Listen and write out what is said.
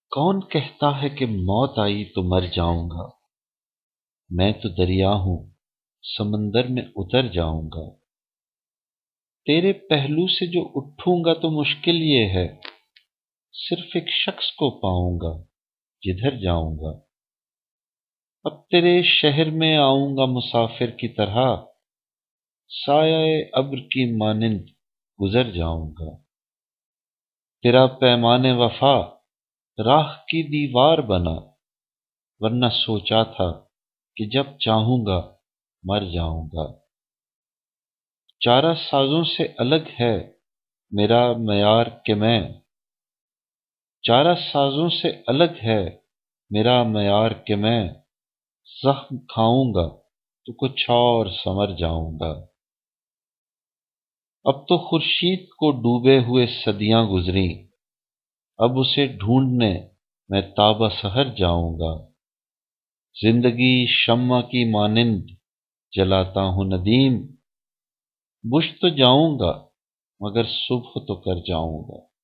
کون کہتا ہے کہ موت آئی تو مر جاؤں گا؟ میں تو دریا ہوں، سمندر میں اتر جاؤں گا۔ تیرے پہلو سے جو اٹھوں گا تو مشکل یہ ہے، صرف ایک شخص کو پاؤں گا جدھر جاؤں گا۔ اب تیرے شہر میں آؤں گا مسافر کی طرح، سایہ ابر کی مانند گزر جاؤں گا۔ تیرا پیمان وفا راہ کی دیوار بنا، ورنہ سوچا تھا کہ جب چاہوں گا مر جاؤں گا۔ چارہ سازوں سے الگ ہے میرا معیار کہ میں، چارہ سازوں سے الگ ہے میرا معیار کہ میں زخم کھاؤں گا تو کچھ اور سنور جاؤں گا۔ اب تو خورشید کو ڈوبے ہوئے صدیاں گزریں، اب اسے ڈھونڈنے میں تابہ سحر جاؤں گا۔ زندگی شمع کی مانند جلاتا ہوں ندیم، بجھ تو جاؤں گا مگر صبح تو کر جاؤں گا۔